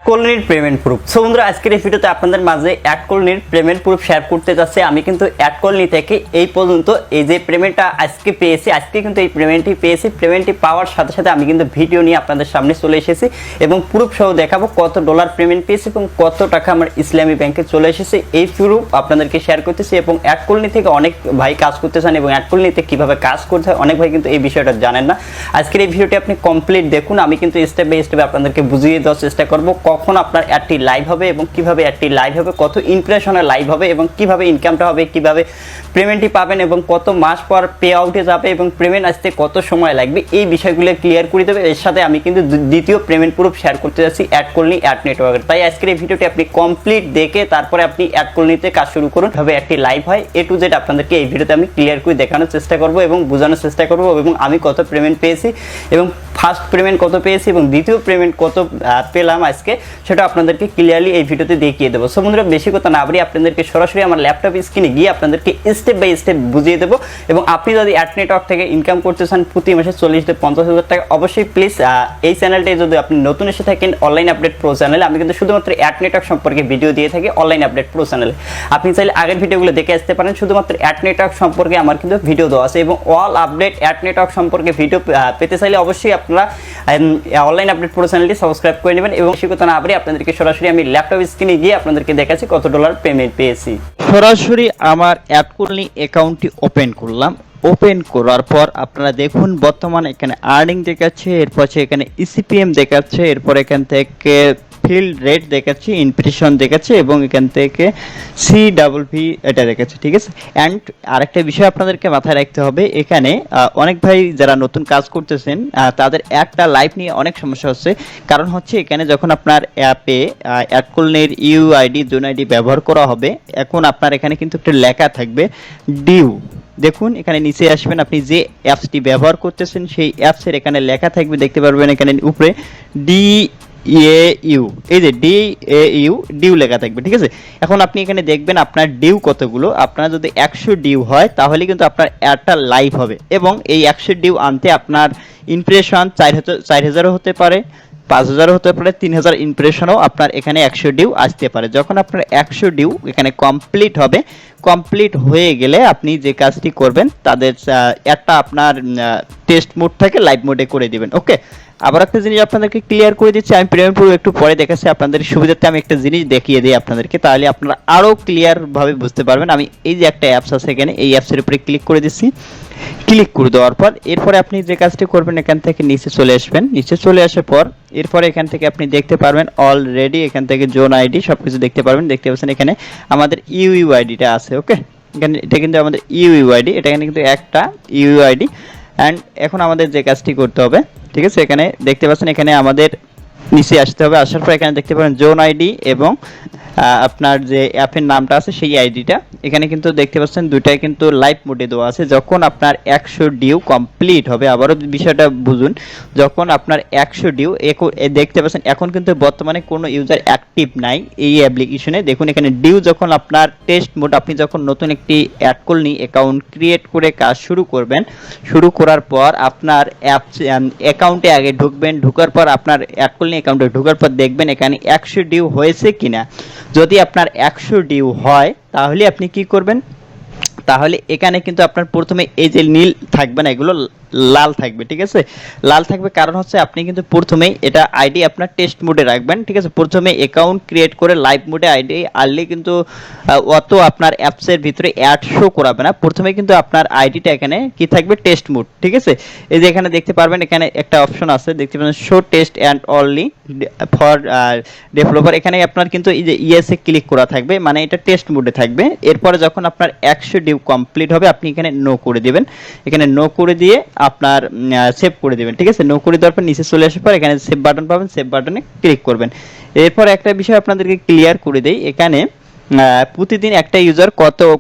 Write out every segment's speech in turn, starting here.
কলোনির payment proof. So বন্ধুরা, আজকের এই ভিডিওতে আপনাদের মাঝে অ্যাড কলোনির পেমেন্ট প্রুফ শেয়ার করতে যাচ্ছে। আমি কিন্তু অ্যাড কলোনি থেকে এই পর্যন্ত এই যে পেমেন্টটা আজকে পেয়েছি, আজকে কিন্তু এই পেমেন্টটি পেয়েছি। পেমেন্টটি পাওয়ার সাথে সাথে আমি কিন্তু ভিডিও নিয়ে আপনাদের সামনে চলে এসেছি এবং প্রুফ সহ দেখাবো কত ডলার পেমেন্ট পেয়েছি এবং কত টাকা আমার ইসলামী ব্যাংকে চলে এসেছে। এই প্রুফ আপনাদেরকে শেয়ার করতেছি এবং অ্যাড কলোনি থেকে অনেক ভাই কাজ করতে চান এবং অ্যাড কলোনিতে কীভাবে কাজ করতে হয় অনেক ভাই কিন্তু এই বিষয়টা জানেন না। আজকের এই ভিডিওটি আপনি কমপ্লিট দেখুন। আমি কিন্তু স্টেপ বাই স্টেপ আপনাদেরকে বুঝিয়ে দেওয়ার চেষ্টা করবো কখন আপনার অ্যাডটি লাইভ হবে এবং কিভাবে অ্যাডটি লাইভ হবে, কত ইমপ্রেশনে লাইভ হবে এবং কিভাবে ইনকামটা হবে, কিভাবে পেমেন্টটি পাবেন এবং কত মাস পর পে আউটে যাবে এবং পেমেন্ট আসতে কত সময় লাগবে, এই বিষয়গুলো ক্লিয়ার করে দেবে। এর সাথে আমি কিন্তু দ্বিতীয় পেমেন্ট প্রুফ শেয়ার করতে যাচ্ছি অ্যাড কলোনি অ্যাড নেটওয়ার্কের। তাই আজকের এই ভিডিওটি আপনি কমপ্লিট দেখে তারপরে আপনি অ্যাড কলোনিতে কাজ শুরু করুন। ভাবে অ্যাডটি লাইভ হয় এ টু জেড আপনাদেরকে এই ভিডিওতে আমি ক্লিয়ার করে দেখানোর চেষ্টা করব এবং বোঝানোর চেষ্টা করব এবং আমি কত পেমেন্ট পেয়েছি এবং ফার্স্ট পেমেন্ট কত পেয়েছি এবং দ্বিতীয় পেমেন্ট কত পেলাম আজকে, সেটা আপনাদেরকে ক্লিয়ারলি এই ভিডিওতে দেখিয়ে দেবো। সো বন্ধুরা, বেশি কথা না বাড়িয়ে আপনাদেরকে সরাসরি আমার ল্যাপটপ স্ক্রিনে গিয়ে আপনাদেরকে স্টেপ বাই স্টেপ বুঝিয়ে দেবো। এবং আপনি যদি অ্যাড নেটওয়ার্ক থেকে ইনকাম করতে চান প্রতি মাসে 40 থেকে 50,000 টাকা, অবশ্যই প্লিজ এই চ্যানেলটাই যদি আপনি নতুন এসে থাকেন অনলাইন আপডেট প্রো চ্যানেলে, আমি কিন্তু শুধুমাত্র অ্যাড নেটওয়ার্ক সম্পর্কে ভিডিও দিয়ে থাকি অনলাইন আপডেট প্রো চ্যানেলে। আপনি চাইলে আগের ভিডিওগুলো দেখে আসতে পারেন। শুধুমাত্র অ্যাড নেটওয়ার্ক সম্পর্কে আমার কিন্তু ভিডিও দেওয়া আছে এবং অল আপডেট অ্যাড নেটওয়ার্ক সম্পর্কে ভিডিও পেতে চাইলে অবশ্যই আপনারা অনলাইন আপডেট প্রো চ্যানেলটি সাবস্ক্রাইব করে নেবেন। এবং সে কথা না বলে আপনাদেরকে সরাসরি আমি ল্যাপটপ স্ক্রিনে গিয়ে আপনাদেরকে দেখাচ্ছি কত ডলার পেমেন্ট পেয়েছি। সরাসরি আমার অ্যাড কলোনি অ্যাকাউন্টটি ওপেন করলাম। ওপেন করার পর আপনারা দেখুন বর্তমানে এখানে আর্নিং দেখাচ্ছে, এরপর এখানে ইসিপিএম দেখাচ্ছে, এরপর এখান থেকে ফিল্ড রেট দেখাচ্ছে, ইমপ্রেশন দেখাচ্ছে এবং এখান থেকে CWP এটা দেখাচ্ছে। ঠিক আছে, অ্যান্ড আরেকটা বিষয় আপনাদেরকে মাথায় রাখতে হবে, এখানে অনেক ভাই যারা নতুন কাজ করতেছেন তাদের অ্যাডটা লাইভ নিয়ে অনেক সমস্যা হচ্ছে। কারণ হচ্ছে এখানে যখন আপনার অ্যাপে অ্যাড কলোনির ইউআইডি জোন আইডি ব্যবহার করা হবে, এখন আপনার এখানে কিন্তু একটা লেখা থাকবে ডিউ। দেখুন এখানে নিচে আসবেন, আপনি যে অ্যাপসটি ব্যবহার করতেছেন সেই অ্যাপসের এখানে লেখা থাকবে, দেখতে পারবেন এখানে উপরে DAU, এই যে DAU ডিউ লেখা থাকবে। ঠিক আছে, এখন আপনি এখানে দেখবেন আপনার ডিউ কতগুলো। আপনার যদি 100 ডিউ হয় তাহলে কিন্তু আপনার অ্যাডটা লাইভ হবে এবং এই 100 ডিউ আনতে আপনার ইমপ্রেশন 4000 হতে পারে, 5000 হতে পারে, 3000 ইমপ্রেশনও আপনার এখানে 100 ডিউ আসতে পারে। যখন আপনার 100 ডিউ এখানে কমপ্লিট হবে, কমপ্লিট হয়ে গেলে আপনি যে কাজটি করবেন তাদের একটা আপনার টেস্ট মোড থেকে লাইভ মোডে করে দিবেন। ওকে, আবার একটা জিনিস আপনাদেরকে ক্লিয়ার করে দিচ্ছি, আমি প্রিমিয়াম প্রো একটু পরে দেখাচ্ছি আপনাদের সুবিধার্থে। আমি একটা জিনিস দেখিয়ে দিই আপনাদেরকে, তাহলে আপনারা আরও ক্লিয়ার ভাবে বুঝতে পারবেন। আমি এই যে একটা অ্যাপস আছে এখানে, এই অ্যাপসের উপরে ক্লিক করে দিচ্ছি। ক্লিক করে দেওয়ার পর এরপরে আপনি যে কাজটি করবেন এখান থেকে নিচে চলে আসবেন। নিচে চলে আসার পর এরপরে এখান থেকে আপনি দেখতে পারবেন অলরেডি এখান থেকে জোন আইডি সবকিছু দেখতে পারবেন। দেখতে পাচ্ছেন এখানে আমাদের ইউইআইডিটা আছে। ওকে, এখানে এটা কিন্তু আমাদের ইউইআইডি, এটা এখানে কিন্তু একটা ইউইআইডি। অ্যান্ড এখন আমাদের যে কাজটি করতে হবে, ঠিক আছে, এখানে দেখতে পাচ্ছেন এখানে আমাদের নিচে আসতে হবে। আসার পর এখানে দেখতে পারেন জোন আইডি এবং আপনার যে অ্যাপের নামটা আছে সেই আইডিটা এখানে কিন্তু দেখতে পাচ্ছেন দুইটাই কিন্তু লাইভ মোডে দেওয়া আছে। যখন আপনার 100 ডিউ কমপ্লিট হবে, আবারও বিষয়টা বুঝুন, যখন আপনার 100 ডিউ দেখতে পাচ্ছেন এখন কিন্তু বর্তমানে কোনো ইউজার অ্যাক্টিভ নাই এই অ্যাপ্লিকেশনে। দেখুন এখানে ডিউ যখন আপনার টেস্ট মোড, আপনি যখন নতুন একটি অ্যাড কলোনি অ্যাকাউন্ট ক্রিয়েট করে কাজ শুরু করবেন, শুরু করার পর আপনার অ্যাকাউন্টে আগে ঢুকবেন, ঢোকার পর আপনার অ্যাড কলোনি অ্যাকাউন্টে ঢোকার পর দেখবেন এখানে 100 ডিউ হয়েছে কিনা। যদি আপনার 100 ডিউ হয় তাহলে আপনি কি করবেন, তাহলে এখানে কিন্তু আপনার প্রথমে এই যে নীল থাকবে না, এগুলো লাল থাকবে। ঠিক আছে, লাল থাকবে কারণ হচ্ছে আপনি কিন্তু প্রথমেই এটা আইডি আপনার টেস্ট মোডে রাখবেন। ঠিক আছে, প্রথমে অ্যাকাউন্ট ক্রিয়েট করে লাইভ মোডে আইডি আনলে কিন্তু অত আপনার অ্যাপসের ভিতরে অ্যাড শো করাবে না। প্রথমে কিন্তু আপনার আইডিটা এখানে কি থাকবে, টেস্ট মোড। ঠিক আছে, এই যে এখানে দেখতে পারবেন এখানে একটা অপশন আছে, দেখতে পাচ্ছেন show test and only for developer. এখানে আপনার কিন্তু এই যে ইয়েসে ক্লিক করা থাকবে, মানে এটা টেস্ট মোডে থাকবে। এরপরে যখন আপনার 100 ডিউ কমপ্লিট হবে আপনি এখানে নো করে দিবেন। এখানে নো করে দিয়ে আপনার সেভ করে দিবেন। ঠিক আছে, নো করে দেওয়ার পর নিচে চলে আসার পর এখানে সেভ বাটন পাবেন, সেভ বাটনে ক্লিক করবেন। এরপর একটা বিষয় আপনাদেরকে ক্লিয়ার করে দেই, এখানে প্রতিদিন একটা ইউজার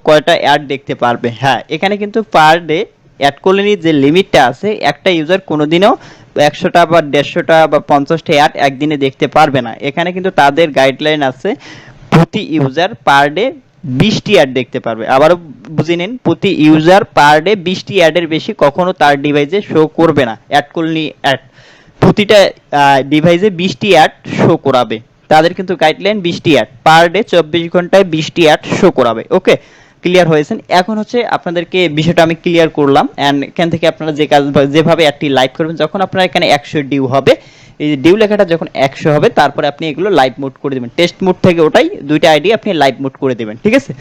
কয়টা অ্যাড দেখতে পারবে। হ্যাঁ, এখানে কিন্তু পার ডে অ্যাড কলোনির যে লিমিটটা আছে, একটা ইউজার কোনোদিনও 100টা বা 150টা বা 50টা অ্যাড একদিনে দেখতে পারবে না। এখানে কিন্তু তাদের গাইডলাইন আছে প্রতি ইউজার পার ডে 20টি অ্যাড দেখতে পারবে। আবারও বুঝে নিন, প্রতি ইউজার পার ডে 20টি অ্যাডের বেশি কখনো তার ডিভাইসে শো করবে না। অ্যাড কলোনি অ্যাড প্রতিটা ডিভাইসে 20টি অ্যাড শো করাবে। তাদের কিন্তু গাইডলাইন 20টি অ্যাড পার ডে 24 ঘন্টায় 20টি অ্যাড শো করাবে। ওকে, ক্লিয়ার হয়েছেন? এখন হচ্ছে আপনাদেরকে বিষয়টা আমি ক্লিয়ার করলাম, অ্যান্ড এখান থেকে আপনারা যে কাজ যেভাবে অ্যাডটি লাইভ করবেন, যখন আপনার এখানে 100 ডিউ হবে, এই ডিউ লেখাটা যখন 100 হবে তারপরে আপনি এগুলো লাইভ মোড করে দেবেন, টেস্ট মোড থেকে ওটাই দুইটা আইডি আপনি লাইভ মোড করে দেবেন, ঠিক আছে?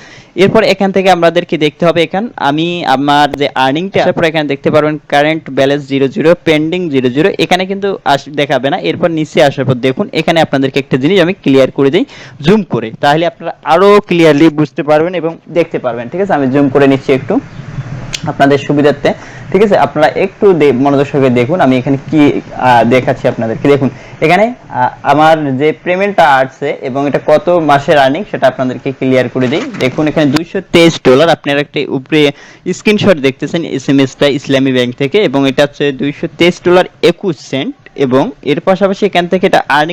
এরপর এখান থেকে আমাদেরকে দেখতে হবে, আমি আমার যে আর্নিংটা তারপর এখানে দেখতে পারবেন কারেন্ট ব্যালেন্স 00 পেন্ডিং 00, এখানে কিন্তু দেখাবে না। এরপর নিচে আসার পর দেখুন এখানে আপনাদেরকে একটা জিনিস আমি ক্লিয়ার করে দিই জুম করে, তাহলে আপনারা আরো ক্লিয়ারলি বুঝতে পারবেন এবং দেখতে পারবেন, ঠিক আছে? আমি জুম করে নিচ্ছি একটু আপনাদের সুবিধার্থে, ঠিক আছে? আপনারা একটু মনোযোগ সহকারে দেখুন আমি এখানে কি দেখাচ্ছি আপনাদেরকে। দেখুন এখানে আমার যে পেমেন্টটা আসছে এবং এটা কত মাসের আর্নিং সেটা আপনাদেরকে ক্লিয়ার করে দিই। দেখুন এখানে $223, আপনারা একটা উপরে স্ক্রিনশট দেখতেছেন এসএমএসটা ইসলামী ব্যাংক থেকে, এবং এটা হচ্ছে $223.21, এবং এর পাশাপাশি এখান থেকে এটা আর্নিং